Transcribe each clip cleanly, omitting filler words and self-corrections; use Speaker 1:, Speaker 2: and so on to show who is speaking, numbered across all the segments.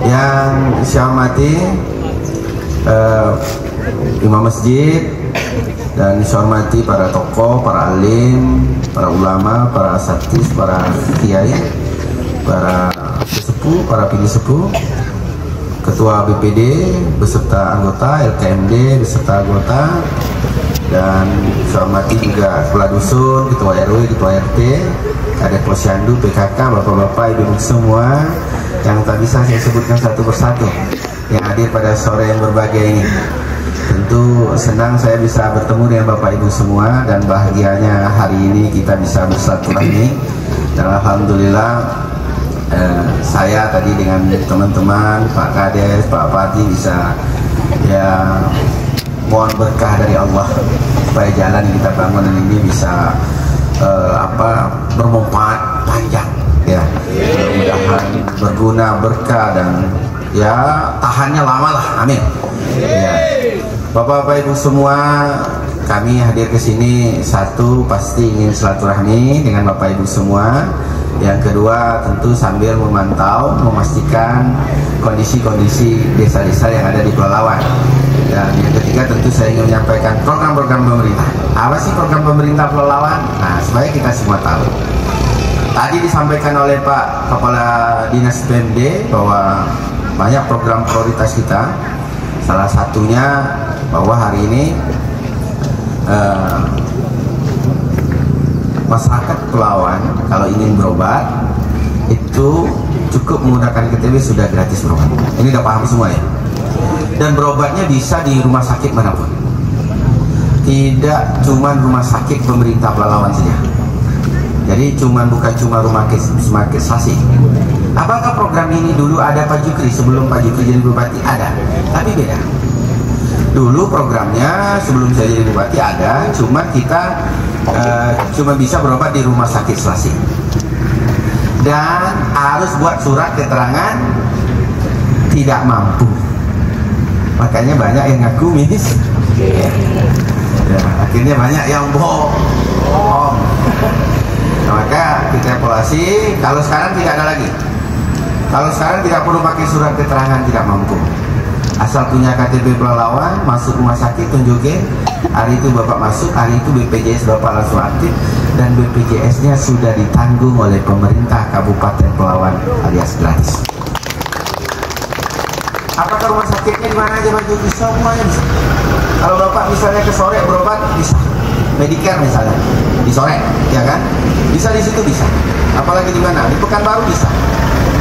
Speaker 1: Yang saya hormati imam masjid, dan saya hormati para tokoh, para alim, para ulama, para asatidz, para kiai, para sesepuh, para pini sepuh, ketua BPD beserta anggota, LKMD beserta anggota, dan saya hormati juga kepala dusun, ketua RW, ketua RT, Kadep Posyandu, PKK, bapak-bapak, ibu semua yang tak bisa saya sebutkan satu persatu yang hadir pada sore yang berbahagia ini. Tentu senang saya bisa bertemu dengan bapak ibu semua, dan bahagianya hari ini kita bisa bersilaturahmi. Dan alhamdulillah saya tadi dengan teman-teman Pak Kades, Pak Pati bisa ya mohon berkah dari Allah supaya jalan yang kita bangun ini bisa bermanfaat panjang ya, mudah-mudahan berguna, berkah, dan ya tahannya lama lah, amin ya. Bapak-bapak ibu semua, kami hadir ke sini satu pasti ingin silaturahmi dengan bapak ibu semua. Yang kedua tentu sambil memantau, memastikan kondisi-kondisi desa-desa yang ada di Pelalawan. Dan yang ketiga tentu saya ingin menyampaikan program-program pemerintah. Apa sih program pemerintah Pelalawan? Nah, supaya kita semua tahu. Tadi disampaikan oleh Pak Kepala Dinas PMD bahwa banyak program prioritas kita. Salah satunya bahwa hari ini masyarakat Pelalawan kalau ingin berobat itu cukup menggunakan KTP sudah gratis berobat. Ini udah paham semua ya? Dan berobatnya bisa di rumah sakit manapun. Tidak cuma rumah sakit pemerintah Pelalawan saja. Jadi bukan cuma rumah sakit Sasi. Apakah program ini dulu ada Pak Jukri sebelum Pak Jukri jadi bupati? Ada, tapi beda. Dulu programnya sebelum saya jadi bupati ada, cuma kita cuma bisa berobat di rumah sakit Sasi. Dan harus buat surat keterangan tidak mampu. Makanya banyak yang ngaku mis. Ya, akhirnya banyak yang bohong. Nah, maka kita evaluasi. Kalau sekarang tidak ada lagi. Kalau sekarang tidak perlu pakai surat keterangan tidak mampu. Asal punya KTP Pelalawan, masuk rumah sakit, tunjukin. Hari itu Bapak masuk, hari itu BPJS Bapak langsung aktif, dan BPJS-nya sudah ditanggung oleh pemerintah Kabupaten Pelalawan alias gratis. Apakah rumah sakitnya di mana aja Pak Joko? Semuanya bisa. Kalau Bapak misalnya ke sore berobat bisa. Medicare misalnya di sore, ya kan? Bisa di situ bisa. Apalagi di mana? Di Pekanbaru bisa.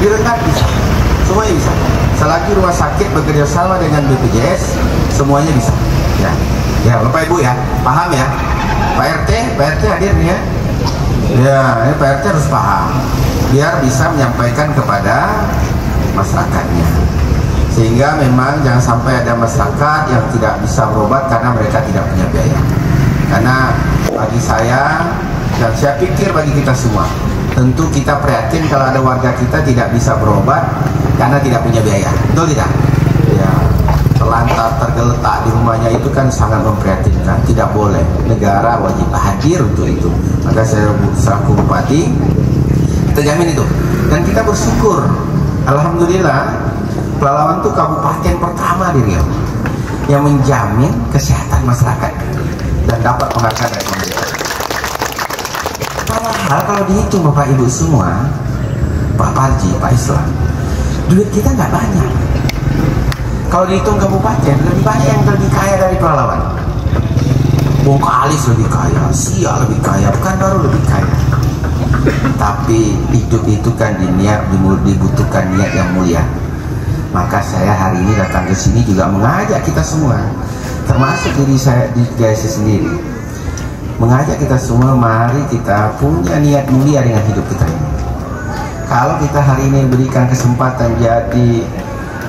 Speaker 1: Di Rengat bisa. Semuanya bisa. Selagi rumah sakit bekerja sama dengan BPJS, semuanya bisa. Ya, ya Bapak Ibu ya, paham ya? Pak RT hadir nih ya. Ya, ini Pak RT harus paham, biar bisa menyampaikan kepada masyarakatnya. Sehingga memang jangan sampai ada masyarakat yang tidak bisa berobat karena mereka tidak punya biaya. Karena bagi saya, dan saya pikir bagi kita semua, tentu kita prihatin kalau ada warga kita tidak bisa berobat karena tidak punya biaya. Betul tidak? Ya, terlantar, tergeletak di rumahnya itu kan sangat memprihatinkan. Tidak boleh. Negara wajib hadir untuk itu. Maka saya selaku bupati, kita jamin itu. Dan kita bersyukur, alhamdulillah, Pelalawan itu kabupaten pertama di Riau yang menjamin kesehatan masyarakat dan dapat penghargaan dari pemerintah. Padahal kalau dihitung Bapak Ibu semua, Pak Parji, Pak Islam, duit kita nggak banyak. Kalau dihitung kabupaten, lebih banyak yang lebih kaya dari Pelalawan. Bongkalis lebih kaya, Siak lebih kaya, Pekanbaru lebih kaya. Tapi hidup itu kan dibutuhkan niat yang mulia. Maka saya hari ini datang ke sini juga mengajak kita semua, termasuk diri saya sendiri, mengajak kita semua, mari kita punya niat mulia dengan hidup kita ini. Kalau kita hari ini berikan kesempatan jadi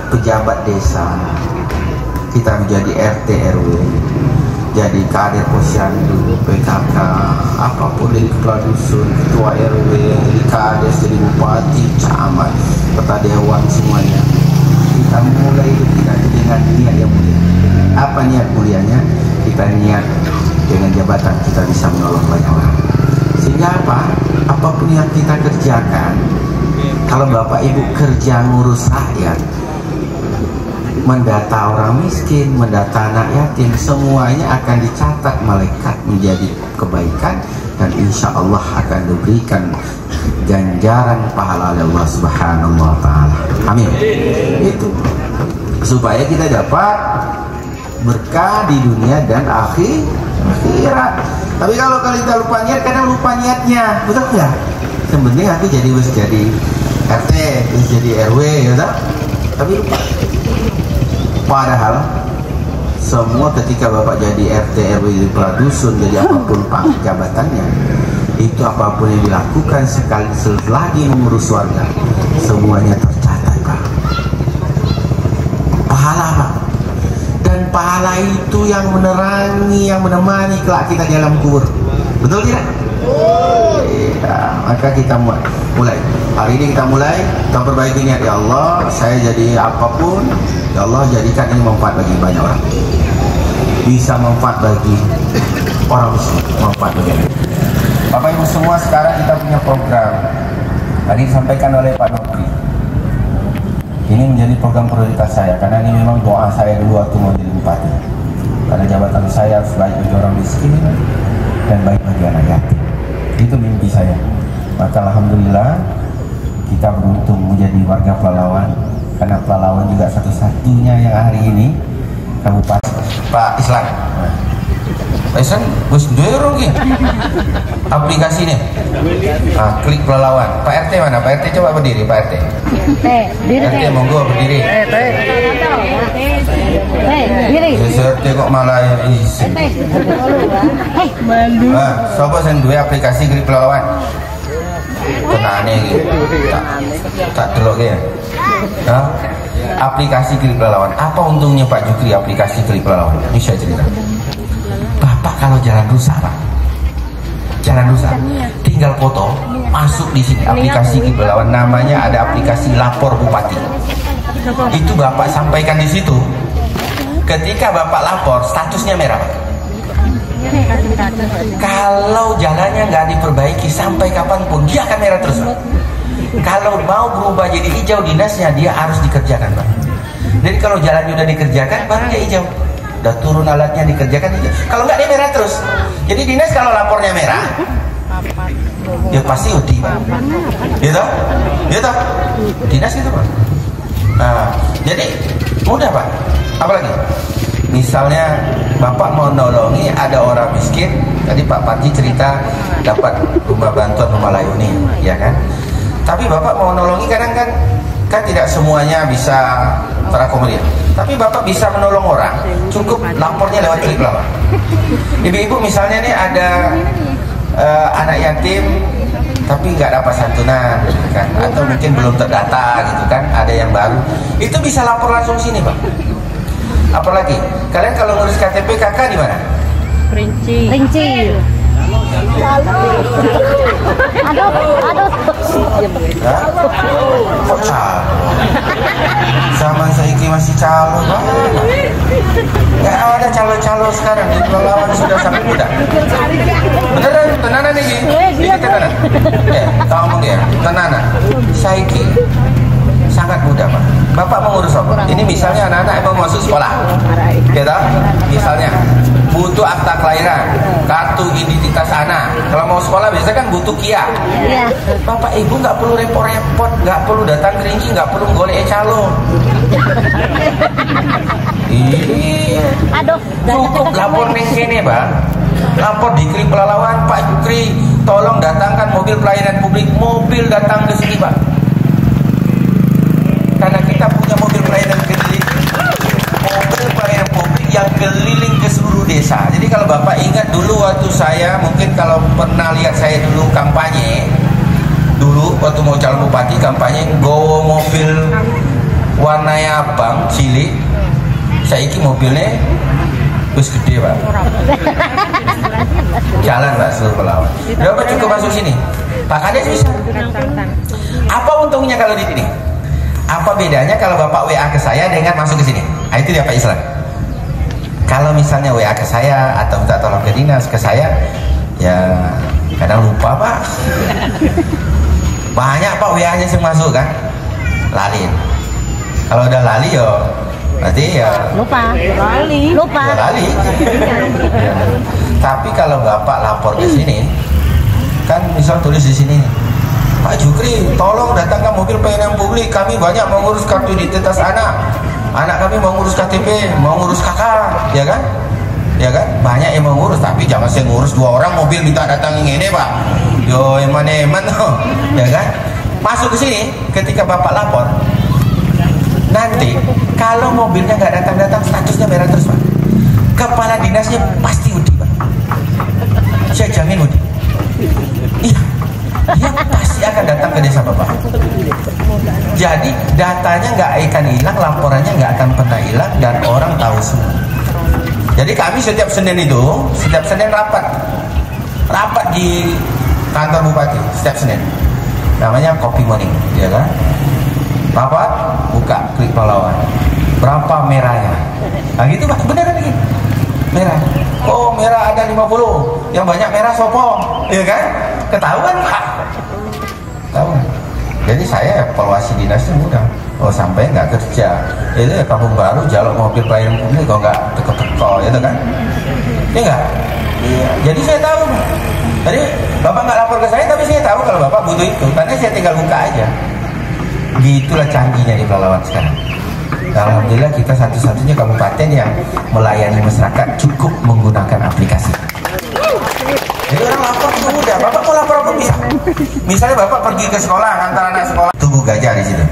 Speaker 1: pejabat desa, kita menjadi RT RW, jadi Kadep Posyandu, PKK, apapun, dari kepala dusun, ketua RW, jadi Kades, jadi bupati, camat, kepala dewan, semuanya. Kita mulai hidup kita dengan niat yang mulia. Apa niat mulianya? Kita niat dengan jabatan kita bisa menolong banyak orang. Sehingga apa? Apapun yang kita kerjakan, Kalau bapak ibu kerja ngurus rakyat, mendata orang miskin, mendata anak yatim, semuanya akan dicatat malaikat menjadi kebaikan, dan insya Allah akan diberikan ganjaran pahala oleh Allah Subhanahu wa Ta'ala. Amin. Itu supaya kita dapat berkah di dunia dan akhirat. Tapi kalau kita lupa niat, kadang lupa niatnya, betul nggak? Yang penting aku jadi RT, jadi RW, ya tak? Tapi lupa. Padahal semua ketika bapak jadi RT, RW, jadi kepala dusun, jadi apapun jabatannya, itu apapun yang dilakukan sekali selagi mengurus warga, semuanya tercatat, Pak. Pahala, Pak. Dan pahala itu yang menerangi, yang menemani kelak kita di alam kubur. Betul tidak? Ya, maka kita mulai. Hari ini kita mulai, kita perbaiki niat. Ya Allah, saya jadi apapun, ya Allah jadikan ini manfaat bagi banyak orang. Bisa manfaat bagi orang miskin, manfaat bagi orang. Bapak Ibu semua, sekarang kita punya program. Tadi disampaikan oleh Pak Nokri. Ini menjadi program prioritas saya, karena ini memang doa saya dulu waktu mau jadi bupati. Karena jabatan saya harus baik bagi orang miskin dan baik bagi anak yatim. Itu mimpi saya. Maka alhamdulillah kita beruntung menjadi warga Pelalawan, karena Pelalawan juga satu-satunya yang hari ini Kabupaten Pak Islam. Pak Islam, bos dorong ki aplikasi nih. Klik Pelalawan. Pak RT mana? Pak RT coba berdiri, Pak RT. RT monggo berdiri. Diri. RT kok malah isi. Sopo sing duwe aplikasi Klik Pelalawan? Tenane iki. Tak delok ya. Aplikasi Klik Pelalawan. Apa untungnya Pak Jukri aplikasi Klik Pelalawan? Bisa cerita. Bapak kalau jalan rusak, Pak. Jalan rusak. Tinggal foto, masuk di sini aplikasi Klik Pelalawan, namanya ada aplikasi lapor bupati. Itu Bapak sampaikan di situ. Ketika Bapak lapor, statusnya merah. Kalau jalannya nggak diperbaiki sampai kapanpun, dia akan merah terus, Pak. Kalau mau berubah jadi hijau, dinasnya dia harus dikerjakan, Pak. Jadi kalau jalan sudah dikerjakan, baru dia hijau. Udah turun alatnya dikerjakan hijau. Kalau nggak, dia merah terus. Jadi dinas kalau lapornya merah, ya pasti UDI, Pak. Gitu? Gitu? Dinas itu, Pak. Nah, jadi mudah, Pak. Apalagi? Misalnya Bapak mau nolongi ada orang miskin, tadi Pak Parji cerita dapat rumah bantuan rumah layuni, ya kan? Tapi Bapak mau nolongi kadang kan tidak semuanya bisa terakomodir. Tapi Bapak bisa menolong orang, cukup lapornya lewat Klik Pelalawan. Ibu-ibu misalnya nih ada anak yatim tapi nggak dapat santunan, kan? Atau mungkin belum terdata gitu kan, ada yang baru, itu bisa lapor langsung sini, Pak. Apalagi kalian kalau ngurus KTP kakak di mana? Rinci. Aduh. Kok calon? Zaman saiki masih calon, Pak. Nggak ada calon-calon sekarang di Pelalawan, sudah sangat muda. Beneran, tenanan ini. Ini tenanan. Tahu ngomong ya, tenanan. Saiki sangat mudah, Pak. Bapak mau ngurus apa? Ini misalnya anak-anak yang mau masuk sekolah, kita misalnya butuh akta kelahiran, kartu identitas anak. Kalau mau sekolah biasanya kan butuh KIA. Bapak Ibu nggak perlu repot-repot, nggak perlu datang ke Rinci, nggak perlu golek calon. Cukup lapor nih sini, Pak. Lapor di Klik Pelalawan, Pak Jukri, tolong datangkan mobil pelayanan publik, mobil datang ke sini, Pak. Karena kita punya mobil pelayanan publik yang keliling ke seluruh desa. Jadi kalau Bapak ingat dulu waktu saya, mungkin kalau pernah lihat saya dulu kampanye, dulu waktu mau calon bupati kampanye, gowo mobil warna abang cilik, saiki mobilnya bus gede, Pak. Jalan, Pak, seluruh Pelalawan. Bapak cukup masuk sini, Pak Kades bisa. Apa untungnya kalau di sini? Apa bedanya kalau Bapak WA ke saya dengan masuk ke sini? Nah, itu dia Pak Islam. Kalau misalnya WA ke saya atau minta tolong ke dinas ke saya, ya kadang lupa, Pak. Banyak Pak WA-nya yang masuk kan, lali. Kalau udah lali yo berarti ya
Speaker 2: lupa.
Speaker 1: Ya, lali. Tapi kalau Bapak lapor ke sini, kan misal tulis di sini, Pak Jukri, tolong datangkan mobil pelayanan publik. Kami banyak mengurus kartu identitas anak kami mau ngurus KTP, mau ngurus KK, ya kan? Ya kan? Banyak yang mengurus, tapi jangan saya ngurus 2 orang mobil minta datang ini Pak. Yo eman-eman tuh, ya kan? Masuk ke sini, ketika Bapak lapor, nanti kalau mobilnya nggak datang-datang, statusnya merah terus Pak. Kepala dinasnya pasti Udi Pak. Saya jamin Udi. Iya. Dia pasti akan datang ke desa Bapak. Jadi datanya nggak akan hilang, laporannya nggak akan pernah hilang, dan orang tahu semua. Jadi kami setiap Senin rapat di kantor Bupati setiap Senin. Namanya Kopi Morning, ya kan? Rapat, buka, klik pahlawan. Berapa merahnya? Nah gitu Pak, beneran nih. Merah. Oh merah ada 50, yang banyak merah sopo, ya kan? Ketahuan Pak. Ketahuan. Jadi saya evaluasi dinasnya mudah. Oh sampai nggak kerja, itu ya Kampung Baru jalur mobil pelayanan publik kok nggak teko-teko, itu kan? Iya nggak? Iya. Jadi saya tahu. Jadi Bapak nggak lapor ke saya, tapi saya tahu kalau Bapak butuh itu, karena saya tinggal buka aja. Gitulah canggihnya di Pelalawan sekarang. Alhamdulillah kita satu-satunya kabupaten yang melayani masyarakat cukup menggunakan aplikasi. Jadi orang lapor itu mudah. Bapak mau lapor apa bisa? Misalnya Bapak pergi ke sekolah, antar anak sekolah, Tugu Gajah di situ.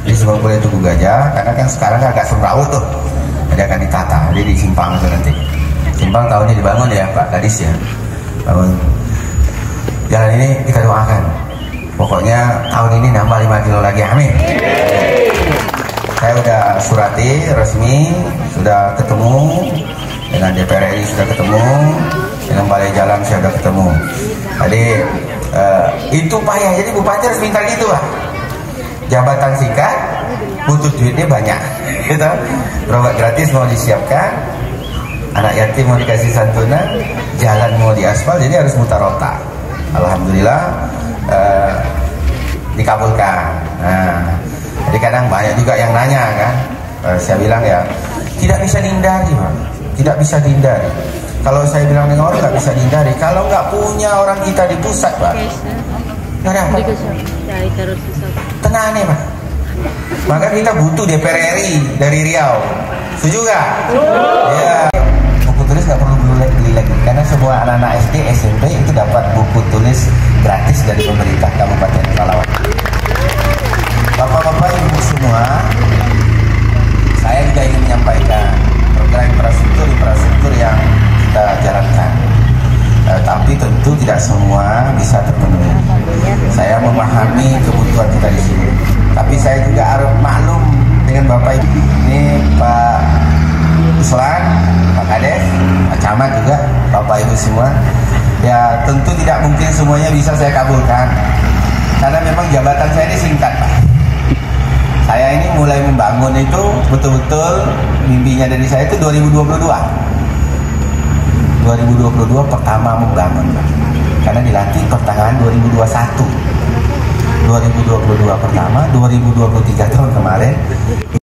Speaker 1: Di sebuah kuliah Tugu Gajah, karena kan sekarang agak semrawut tuh. Ada akan ditata, jadi di simpang itu nanti. Simpang tahun ini dibangun ya Pak Kadis ya. Bangun. Jalan ini kita doakan. Pokoknya tahun ini nambah 5 kilo lagi, amin. Saya udah surati resmi, sudah ketemu dengan DPR RI, sudah ketemu dengan Balai Jalan, saya sudah ketemu. Jadi itu payah, jadi bupati harus minta gitu lah. Jabatan singkat, butuh duitnya banyak. Gitu. Berobat gratis mau disiapkan, anak yatim mau dikasih santunan, jalan mau diaspal, jadi harus mutar otak. Alhamdulillah dikabulkan. Nah, jadi kadang banyak juga yang nanya kan, saya bilang ya tidak bisa dihindari Pak, tidak bisa dihindari. Kalau saya bilang dengan orang nggak bisa dihindari, kalau nggak punya orang kita di pusat Pak, nggak ada apa. Tenang nih Pak. Maka kita butuh DPR RI dari Riau, setuju nggak? Ya. Buku tulis nggak perlu beli lagi, karena semua anak-anak SD, SMP itu dapat buku tulis gratis dari pemerintah Kabupaten Pelalawan. Bapak-bapak, ibu semua, saya juga ingin menyampaikan program infrastruktur yang kita jalankan. Tapi tentu tidak semua bisa terpenuhi. Saya memahami kebutuhan kita di sini. Tapi saya juga harus maklum dengan Bapak Ibu. Ini Pak Uslan, Pak Kades, Pak Camat juga, Bapak Ibu semua. Ya tentu tidak mungkin semuanya bisa saya kabulkan. Karena memang jabatan saya ini singkat Pak. Saya ini mulai membangun itu betul-betul mimpinya dari saya itu 2022 pertama membangun Pak. Karena dilantik pertengahan 2021 pertama, 2023 tahun kemarin